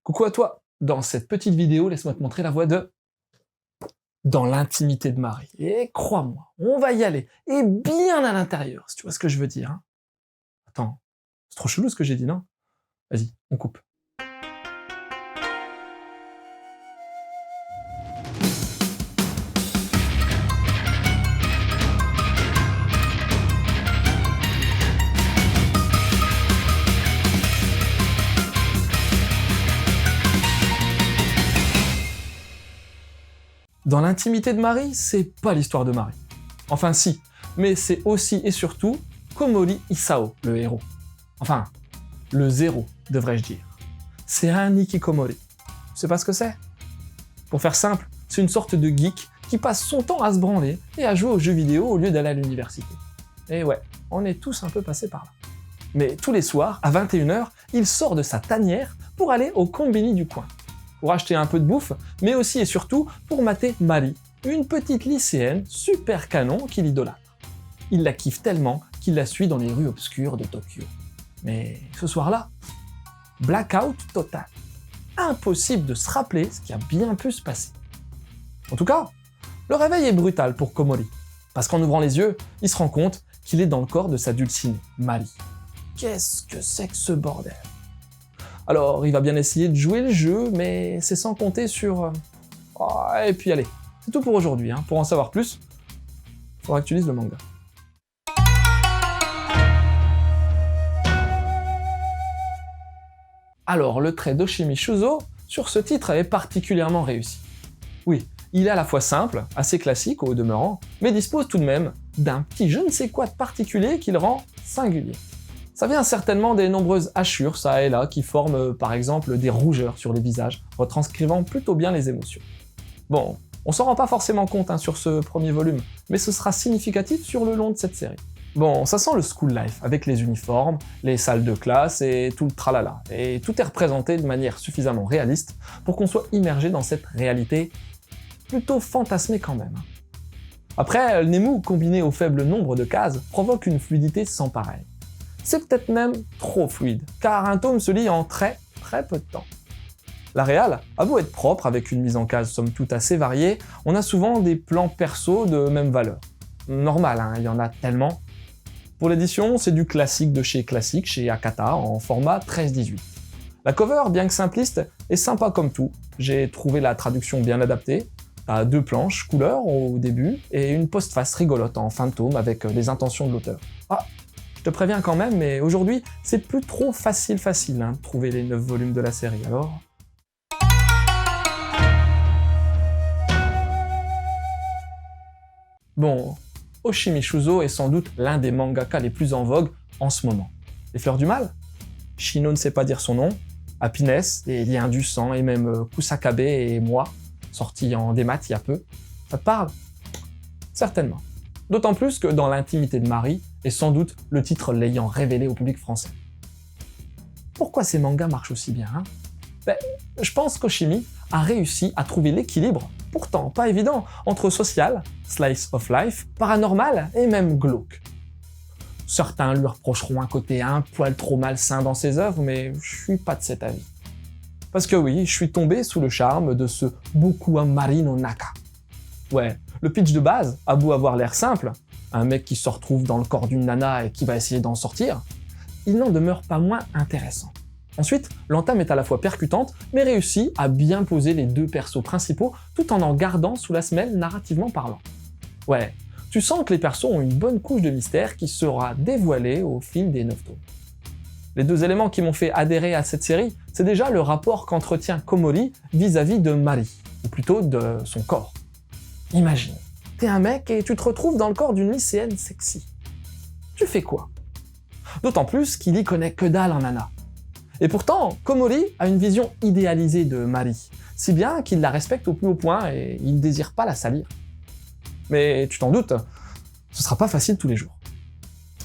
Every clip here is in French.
Coucou à toi. Dans cette petite vidéo, laisse-moi te montrer la voie de Dans l'intimité de Marie. Et crois-moi, on va y aller. Et bien à l'intérieur, si tu vois ce que je veux dire. Hein. Attends, c'est trop chelou ce que j'ai dit, non? Vas-y, on coupe. Dans l'intimité de Marie, c'est pas l'histoire de Marie. Enfin si, mais c'est aussi et surtout Komori Isao, le héros. Enfin, le zéro, devrais-je dire. C'est un hikikomori. Tu sais pas ce que c'est? Pour faire simple, c'est une sorte de geek qui passe son temps à se branler et à jouer aux jeux vidéo au lieu d'aller à l'université. Et ouais, on est tous un peu passés par là. Mais tous les soirs, à 21h, il sort de sa tanière pour aller au combini du coin. Pour acheter un peu de bouffe, mais aussi et surtout pour mater Mari, une petite lycéenne super canon qu'il idolâtre. Il la kiffe tellement qu'il la suit dans les rues obscures de Tokyo. Mais ce soir-là, blackout total. Impossible de se rappeler ce qui a bien pu se passer. En tout cas, le réveil est brutal pour Komori, parce qu'en ouvrant les yeux, il se rend compte qu'il est dans le corps de sa dulcinée, Mari. Qu'est-ce que c'est que ce bordel? Alors, il va bien essayer de jouer le jeu, mais c'est sans compter sur... Oh, et puis allez, c'est tout pour aujourd'hui. Hein. Pour en savoir plus, il faudra que tu lises le manga. Alors, le trait d'Oshimi Shuzo sur ce titre est particulièrement réussi. Oui, il est à la fois simple, assez classique au demeurant, mais dispose tout de même d'un petit je ne sais quoi de particulier qui le rend singulier. Ça vient certainement des nombreuses hachures, ça et là, qui forment par exemple des rougeurs sur les visages, retranscrivant plutôt bien les émotions. Bon, on s'en rend pas forcément compte sur ce premier volume, mais ce sera significatif sur le long de cette série. Bon, ça sent le school life, avec les uniformes, les salles de classe et tout le tralala, et tout est représenté de manière suffisamment réaliste pour qu'on soit immergé dans cette réalité plutôt fantasmée quand même. Après, le Nemu combiné au faible nombre de cases provoque une fluidité sans pareil. C'est peut-être même trop fluide, car un tome se lit en très peu de temps. La réal a beau être propre, avec une mise en case somme toute assez variée, on a souvent des plans perso de même valeur. Normal, il y en a tellement. Pour l'édition, c'est du classique de chez classique, chez Akata, en format 13-18. La cover, bien que simpliste, est sympa comme tout. J'ai trouvé la traduction bien adaptée, à 2 planches couleur au début, et une postface rigolote en fin de tome avec les intentions de l'auteur. Ah, je te préviens quand même, mais aujourd'hui, c'est plus trop facile de trouver les 9 volumes de la série, alors... Bon, Oshimi Shuzo est sans doute l'un des mangaka les plus en vogue en ce moment. Les Fleurs du Mal? Shino ne sait pas dire son nom, Happiness, Les Liens du Sang et même Kusakabe et Moi, sorti en démat il y a peu. Ça te parle? Certainement. D'autant plus que Dans l'intimité de Marie est sans doute le titre l'ayant révélé au public français. Pourquoi ces mangas marchent aussi bien, je pense qu'Oshimi a réussi à trouver l'équilibre, pourtant pas évident, entre social, slice of life, paranormal et même glauque. Certains lui reprocheront un côté un poil trop malsain dans ses œuvres, mais je suis pas de cet avis. Parce que oui, je suis tombé sous le charme de ce Boku wa Mari no Naka. Ouais, le pitch de base a beau avoir l'air simple, un mec qui se retrouve dans le corps d'une nana et qui va essayer d'en sortir, il n'en demeure pas moins intéressant. Ensuite, l'entame est à la fois percutante, mais réussit à bien poser les 2 persos principaux tout en gardant sous la semelle narrativement parlant. Ouais, tu sens que les persos ont une bonne couche de mystère qui sera dévoilée au fil des 9 tomes. Les 2 éléments qui m'ont fait adhérer à cette série, c'est déjà le rapport qu'entretient Komori vis-à-vis de Mari, ou plutôt de son corps. Imagine, t'es un mec et tu te retrouves dans le corps d'une lycéenne sexy. Tu fais quoi? D'autant plus qu'il y connaît que dalle en nana. Et pourtant, Komori a une vision idéalisée de Mari, si bien qu'il la respecte au plus haut point et il ne désire pas la salir. Mais tu t'en doutes, ce sera pas facile tous les jours.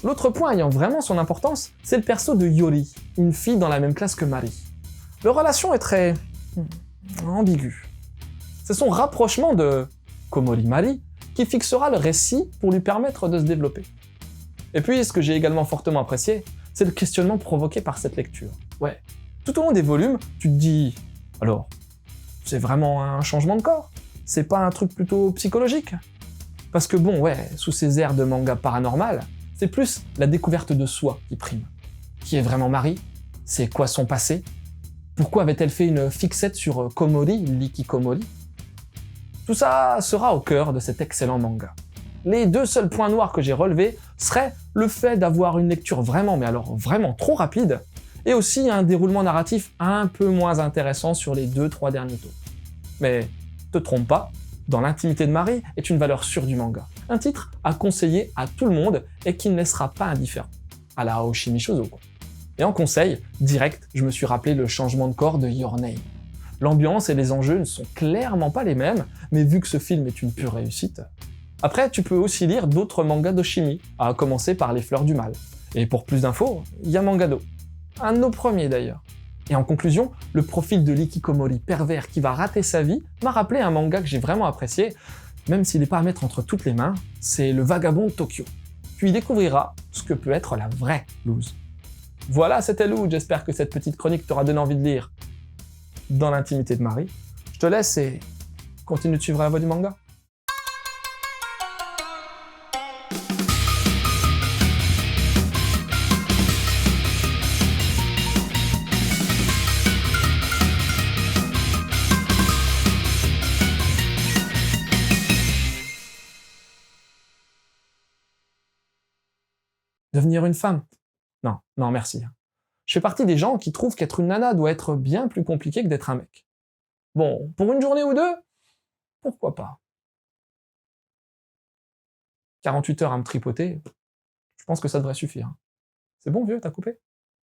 L'autre point ayant vraiment son importance, c'est le perso de Yori, une fille dans la même classe que Mari. Leur relation est très... ambiguë. C'est son rapprochement de Komori-Mari qui fixera le récit pour lui permettre de se développer. Et puis, ce que j'ai également fortement apprécié, c'est le questionnement provoqué par cette lecture. Ouais, tout au long des volumes, tu te dis Alors, c'est vraiment un changement de corps? C'est pas un truc plutôt psychologique? Parce que bon, ouais, sous ces airs de manga paranormal, c'est plus la découverte de soi qui prime. Qui est vraiment Mari? C'est quoi son passé? Pourquoi avait-elle fait une fixette sur Komori, l'Ikikomori? Tout ça sera au cœur de cet excellent manga. Les deux seuls points noirs que j'ai relevés seraient le fait d'avoir une lecture vraiment, mais alors vraiment trop rapide, et aussi un déroulement narratif un peu moins intéressant sur les 2-3 derniers tomes. Mais te trompe pas, Dans l'intimité de Mari est une valeur sûre du manga. Un titre à conseiller à tout le monde et qui ne laissera pas indifférent. À la Aoshi Mishozo, quoi. Et en conseil, direct, je me suis rappelé le changement de corps de Your Name. L'ambiance et les enjeux ne sont clairement pas les mêmes, mais vu que ce film est une pure réussite. Après, tu peux aussi lire d'autres mangas d'Oshimi, à commencer par Les Fleurs du Mal. Et pour plus d'infos, il y a Mangado. Un de nos premiers d'ailleurs. Et en conclusion, le profil de l'ikikomori pervers qui va rater sa vie m'a rappelé un manga que j'ai vraiment apprécié, même s'il n'est pas à mettre entre toutes les mains, c'est Le Vagabond de Tokyo. Tu y découvriras ce que peut être la vraie loose. Voilà, c'était Lou, j'espère que cette petite chronique t'aura donné envie de lire Dans l'intimité de Mari. Je te laisse et continue de suivre la voie du manga. Devenir une femme? Non, non merci. Je fais partie des gens qui trouvent qu'être une nana doit être bien plus compliqué que d'être un mec. Bon, pour une journée ou deux, pourquoi pas? 48 heures à me tripoter, je pense que ça devrait suffire. C'est bon vieux, t'as coupé?